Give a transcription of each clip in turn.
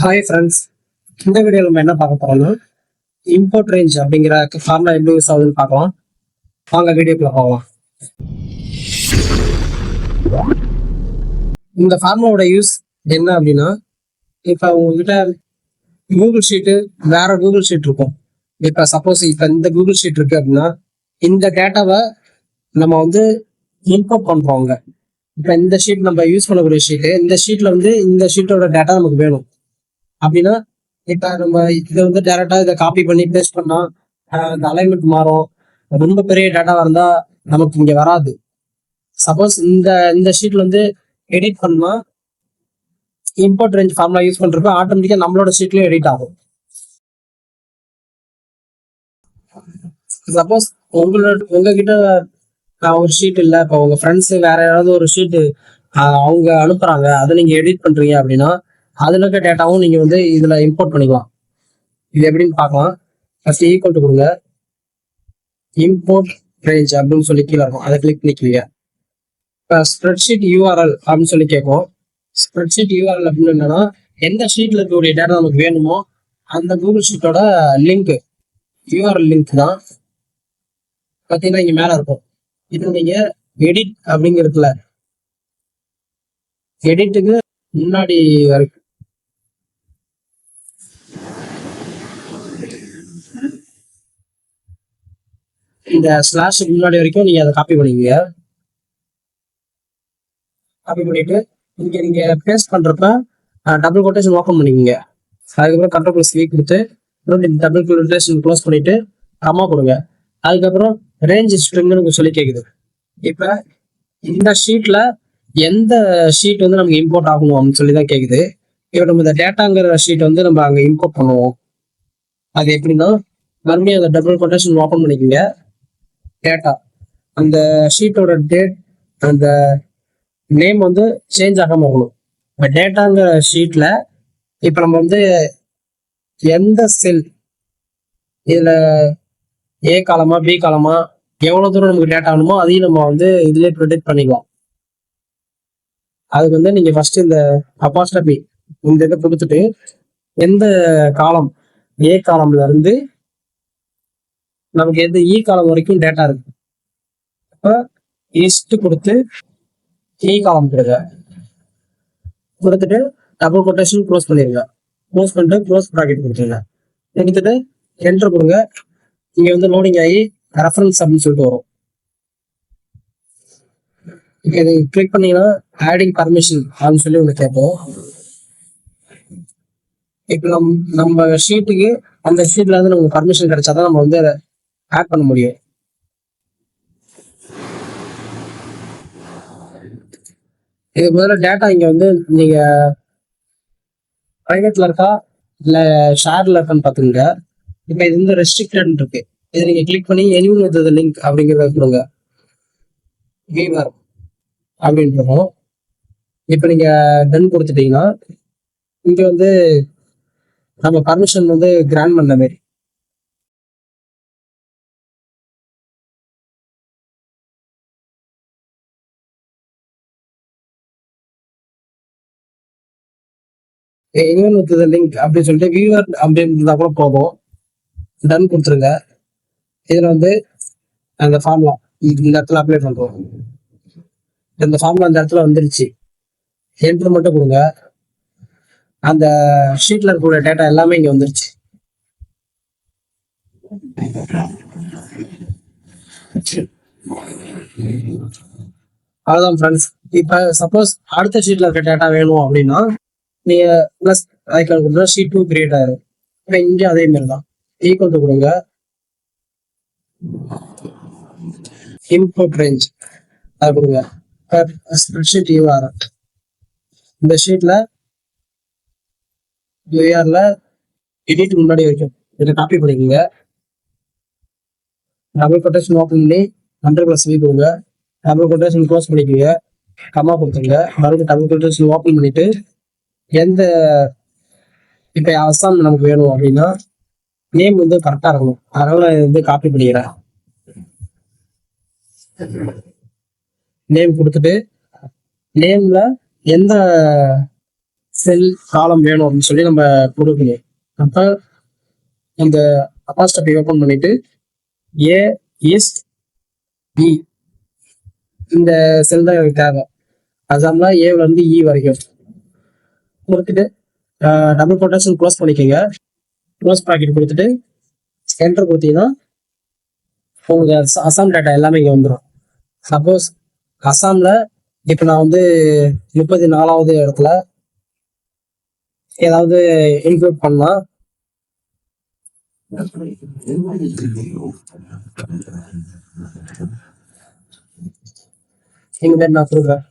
Hi friends, இந்த வீடியோவில் நம்ம என்ன பார்க்க போறோம்னா இம்போர்ட் ரேஞ்ச் அப்படிங்கிற ஃபார்முலா எப்படி யூஸ் ஆகுதுன்னு பார்க்கலாம். வாங்க வீடியோக்குள்ள போகலாம். இந்த ஃபார்முலாவோட யூஸ் என்ன அப்படின்னா, இப்போ உங்ககிட்ட கூகுள் ஷீட்டு வேற கூகுள் ஷீட் இருக்கும். இப்போ சப்போஸ் இப்போ இந்த கூகுள் ஷீட் இருக்கு அப்படின்னா, இந்த டேட்டாவை நம்ம வந்து இம்போர்ட் பண்றோங்க. இப்போ இந்த ஷீட் நம்ம யூஸ் பண்ணக்கூடிய ஷீட்டு, இந்த ஷீட்ல வந்து இந்த ஷீட்டோட டேட்டா நமக்கு வேணும் அப்படின்னா, இப்ப நம்ம இதை வந்து டைரக்டா இதை காப்பி பண்ணி பேஸ்ட் பண்ணா இந்த அலைன்மெண்ட் மாறும். ரொம்ப பெரிய டேட்டாவா இருந்தா நமக்கு இங்க வராது. சப்போஸ் இந்த ஷீட்ல வந்து எடிட் பண்ணா இம்போர்ட் ரேஞ்ச் ஃபார்முலா யூஸ் பண்றப்ப ஆட்டோமேட்டிக்கா நம்மளோட ஷீட்லயும் எடிட் ஆகும். சப்போஸ் உங்ககிட்ட ஒரு ஷீட் இல்லை, இப்போ உங்க ஃப்ரெண்ட்ஸ் வேற யாராவது ஒரு ஷீட்டு அவங்க அனுப்புறாங்க, அதை நீங்க எடிட் பண்றீங்க அப்படின்னா அதுல இருக்க டேட்டாவும் நீங்க வந்து இதுல இம்போர்ட் பண்ணிக்கலாம். இது எப்படின்னு பார்க்கலாம். ஃபர்ஸ்ட் ஈக்குவல் டு கொடுங்க, இம்போர்ட் ரேஞ்ச் அப்படின்னு சொல்லி கீழே இருக்கும், அதை கிளிக் பண்ணிக்கீங்க. இப்போ ஸ்ப்ரெட்ஷீட் யூஆர்எல் அப்படின்னு சொல்லி கேட்கும். ஸ்ப்ரெட்ஷீட் யூஆர்எல் அப்படின்னு என்னன்னா, எந்த ஷீட்ல இருக்கக்கூடிய டேட்டா நமக்கு வேணுமோ அந்த கூகுள் ஷீட்டோட லிங்க் யூஆர்எல் லிங்க் தான் பார்த்தீங்கன்னா இங்க மேல இருக்கும். இது நீங்க எடிட் அப்படிங்கிறதுல எடிட்டுக்கு முன்னாடி வரைக்கும் இந்த ஸ்லாஷுக்கு முன்னாடி வரைக்கும் நீங்க அதை காப்பி பண்ணிக்கீங்க. காப்பி பண்ணிட்டு இங்க நீங்க பேஸ்ட் பண்றப்ப டபுள் கொட்டேஷன் ஓப்பன் பண்ணிக்கோங்க. அதுக்கப்புறம் கண்ட்ரோல் +V கொடுத்து டபுள் கொட்டேஷன் க்ளோஸ் பண்ணிட்டு கம்மா கொடுங்க. அதுக்கப்புறம் ரேஞ்ச் ஸ்ட்ரிங்னு சொல்லி கேக்குது. இப்ப இந்த ஷீட்ல எந்த ஷீட் வந்து நமக்கு இம்போர்ட் ஆகணும் அப்படின்னு சொல்லி தான் கேக்குது. இப்போ நம்ம இந்த டேட்டாங்கிற ஷீட் வந்து நம்ம அங்க இம்போர்ட் பண்ணுவோம். அது எப்படின்னா, மறுபடியும் அந்த டபுள் கொட்டேஷன் ஓப்பன் பண்ணிக்கோங்க. டேட்டா அந்த ஷீட்டோட டேட் அந்த நேம் வந்து சேஞ்ச் ஆகாம இருக்கணும். இப்போ டேட்டாங்கிற ஷீட்ல இப்போ நம்ம வந்து எந்த செல் இதுல ஏ காலமா பி காலமா எவ்வளவு தூரம் நமக்கு டேட்டா ஆகணுமோ அதையும் நம்ம வந்து இதுலயே ப்ரொடெக்ட் பண்ணிக்கலாம். அதுக்கு வந்து நீங்க ஃபர்ஸ்ட் இந்த அப்பாஸ்ட்ரபி இந்த இதை கொடுத்துட்டு எந்த காலம் ஏ காலம்ல இருந்து நமக்கு எந்த இ காலம் வரைக்கும் டேட்டா இருக்கு, இப்போ லிஸ்ட் கொடுத்து இ காலம் கொடுத்துட்டு டபுள் கொட்டேஷன் க்ளோஸ் பண்ணிருங்க. க்ளோஸ் பண்ணிட்டு க்ளோஸ் ப்ராக்கெட் கொடுத்துருங்க. எடுத்துட்டு என்டர் கொடுங்க. இங்க வந்து லோடிங் ஆகி ரெஃபரன்ஸ் அப்படின்னு சொல்லிட்டு வரும். இது கிளிக் பண்ணீங்கன்னா ஆடிங் பர்மிஷன் அப்படின்னு சொல்லி ஒன்று கேட்போம். இப்போ நம்ம ஷீட்டுக்கு அந்த ஷீட்ல இருந்து நமக்கு பர்மிஷன் கிடைச்சாதான் நம்ம வந்து அதை ஆட் பண்ண முடியும். இது முதல்ல டேட்டா இங்க வந்து நீங்க பிரைவேட்ல இருக்கா இல்ல ஷேர்ல இருக்கான்னு பாத்துங்க. இப்ப இது வந்து ரெஸ்ட்ரிக்டட் இருக்கு, இதை நீங்க கிளிக் பண்ணி எனிவன் வித் லிங்க் அப்படிங்கிறத கொடுங்க. வீவர் அப்படின்னு இருக்கும். இப்ப நீங்க டன் கொடுத்துட்டீங்கன்னா இங்க வந்து நம்ம பர்மிஷன் வந்து கிராண்ட் பண்ண மாதிரி எனிவன் வித் லிங்க் அப்படின்னு சொல்லிட்டு வியூவர் அப்படின்னு இருந்தா கூட போதும். டன் கொடுத்துருங்க. இதுல வந்து அந்த ஃபார்முலா இந்த இடத்துல அப்ளை பண்றோம். இந்த ஃபார்முலா அந்த இடத்துல வந்துருச்சு. என்ட்ரு மட்டும் கொடுங்க. அந்த ஷீட்ல இருக்கக்கூடிய டேட்டா எல்லாமே இங்க வந்துருச்சு. அவ்வளவுதான் ஃப்ரெண்ட்ஸ். இப்ப சப்போஸ் அடுத்த ஷீட்ல இருக்க டேட்டா வேணும் அப்படின்னா நீங்க பிளஸ் ஐக்கான் கொடுத்தா ஷீட் 2 கிரியேட் ஆயிரும். இப்போ இங்க அதே மாதிரி தான் ஈக்குவல் டு கொடுங்க, இம்போர்ட் ரேஞ்ச் அது கொடுங்க. ஸ்ப்ரெட்ஷீட் யூஆர்எல் இந்த ஷீட்ல யூஆர்ல எடிட் முன்னாடி வரைக்கும் இதை காப்பி பண்ணிக்கோங்க. டபுள் கொட்டேஷன் ஓப்பன் பண்ணி +V கொடுங்க. டபுள் கொட்டேஷன் க்ளோஸ் பண்ணிக்கோங்க. கம்மா கொடுத்துருங்க. மறுபடியும் டபுள் கொட்டேஷன் ஓப்பன் பண்ணிட்டு எந்த இப்ப அசாம் நமக்கு வேணும் அப்படின்னா நேம் வந்து கரெக்டா இருக்கணும், அதனால வந்து காப்பி பண்ணிக்கிறேன். நேம் கொடுத்துட்டு நேம்ல எந்த செல் காலம் வேணும் அப்படின்னு சொல்லி நம்ம கொடுக்கணும். அப்ப இந்த அப்பாஸ்டபி ஓப்பன் பண்ணிட்டு ஏ இஸ் இ இந்த செல் தான் எனக்கு தேவை. அசாம்ல ஏல இருந்து இ வரைக்கும் கொடுத்துட்டு டபுள் கொட்டேஷன் க்ளோஸ் பண்ணிக்கோங்க. க்ளோஸ் ப்ராக்கெட் கொடுத்துட்டு என்டர் கொடுத்தீங்கன்னா உங்களுக்கு அசாம் டேட்டா எல்லாமே இங்கே வந்துடும். சப்போஸ் அசாம்ல இப்போ நான் வந்து 34வது இடத்துல ஏதாவது இன்க்ளூட் பண்ணா எங்க பேர் நான் கொடுக்குறேன்.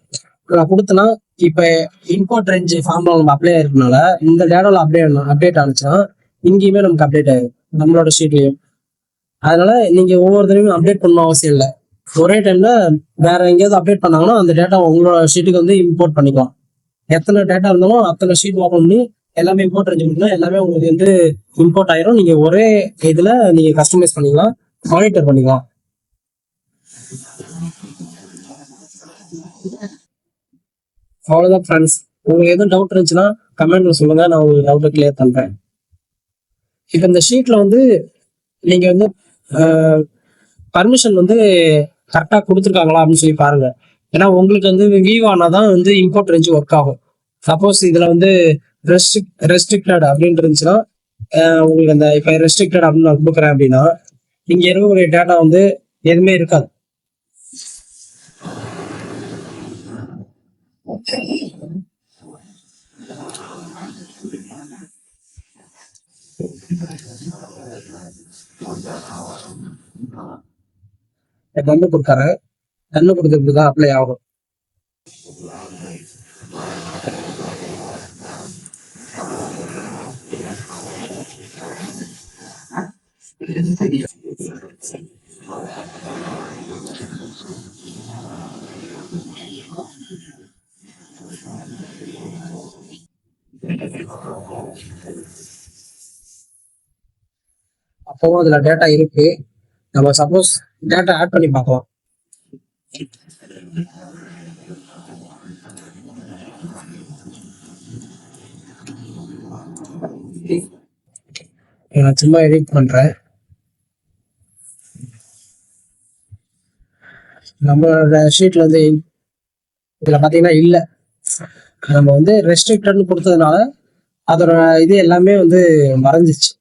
நான் கொடுத்தேன்னா இப்ப இம்போர்ட் ரேஞ்ச் ஃபார்ம்ல நம்ம அப்ளை ஆயிருக்கனால இந்த டேட்டாவில் அப்டேட் ஆனிச்சுன்னா இங்கேயுமே நமக்கு அப்டேட் ஆயிடும் நம்மளோட ஷீட்லயும். அதனால நீங்க ஒவ்வொரு தடவையும் அப்டேட் பண்ணணும் அவசியம் இல்லை. ஒரே டைம்ல வேற எங்கேயாவது அப்டேட் பண்ணாங்கன்னா அந்த டேட்டா உங்களோட ஷீட்டுக்கு வந்து இம்போர்ட் பண்ணிக்கலாம். எத்தனை டேட்டா இருந்தாலும் அத்தனை ஷீட் ஓப்பன் பண்ணி எல்லாமே இம்போர்ட் ரேஞ்ச் எல்லாமே உங்களுக்கு வந்து இம்போர்ட் ஆயிரும். நீங்க ஒரே இதுல நீங்க கஸ்டமைஸ் பண்ணிக்கலாம், மானிட்டர் பண்ணிக்கலாம். அவ்வளவுதான் ஃப்ரெண்ட்ஸ். உங்களுக்கு எதுவும் டவுட் இருந்துச்சுன்னா கமெண்ட்ல சொல்லுங்க, நான் உங்களுக்கு டவுட்டை கிளியர் பண்றேன். இப்போ இந்த ஷீட்ல வந்து நீங்க வந்து பர்மிஷன் வந்து கரெக்டாக கொடுத்துருக்காங்களா அப்படின்னு சொல்லி பாருங்க. ஏன்னா உங்களுக்கு வந்து வியூ ஆனாதான் வந்து இம்போர்ட் ரேஞ்சு ஒர்க் ஆகும். சப்போஸ் இதுல வந்து ரெஸ்ட்ரிக்டட் அப்படின்னு இருந்துச்சுன்னா உங்களுக்கு அந்த இப்போ ரெஸ்ட்ரிக்டட் அப்படின்னு நான் கொடுக்குறேன் அப்படின்னா இங்க இருக்கக்கூடிய டேட்டா வந்து எதுவுமே இருக்காது. கண்ணு கொடுத்தாரு, கண்ணு கொடுக்கறதுக்கு தான் அப்ளை ஆகும். அப்பவும் அதுல டேட்டா இருக்கு. நம்ம சப்போஸ் டேட்டா ஆட் பண்ணி பார்க்கலாம். நான் சும்மா எடிட் பண்றேன். நம்மளோட ஷீட்ல வந்து இதுல பாத்தீங்கன்னா இல்ல, நம்ம வந்து ரெஸ்ட்ரிக்டட்னு கொடுத்ததுனால அதோட இது எல்லாமே வந்து மறைஞ்சிச்சு.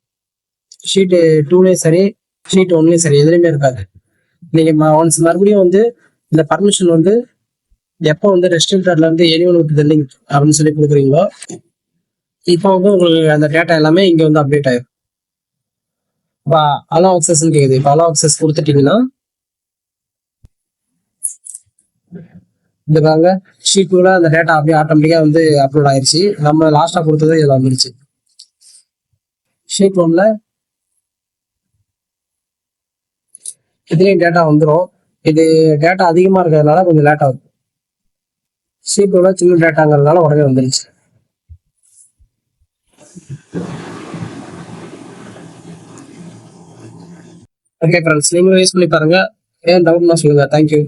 ஷீட் 2லயும் சரி ஷீட் 1லயும் சரி எதுலையுமே இருக்காது. நீங்க ஒன்ஸ் மறுபடியும் வந்து இந்த பர்மிஷன் வந்து எப்போ வந்து ரெஸ்ட்ரிக்டட்ல இருந்து எனிவன் வித் தி லிங்க் அப்படின்னு சொல்லி கொடுக்குறீங்களோ இப்போ வந்து உங்களுக்கு அந்த டேட்டா எல்லாமே இங்க வந்து அப்டேட் ஆயிடும். இப்போ அலோ அக்சஸ் கேக்குது. இப்போ அலோ அக்சஸ் கொடுத்துட்டீங்கன்னா இந்த பாருங்க ஷீட்ல அந்த டேட்டா அப்படியே ஆட்டோமேட்டிக்கா வந்து அப்லோட் ஆயிருச்சு. நம்ம லாஸ்டா கொடுத்தது இதுல வந்துருச்சு. ஷீட் 1ல இதுலயும் டேட்டா வந்துடும். இது டேட்டா அதிகமா இருக்கிறதுனால கொஞ்சம் லேட் ஆகுது. ஷீட் 1ல சின்ன டேட்டாங்கிறதுனால உடனே வந்துருச்சு. ஓகே ஃப்ரெண்ட்ஸ், நீங்களும் யூஸ் பண்ணி பாருங்க. ஏன் டவுட்னா சொல்லுங்க. தேங்க்யூ.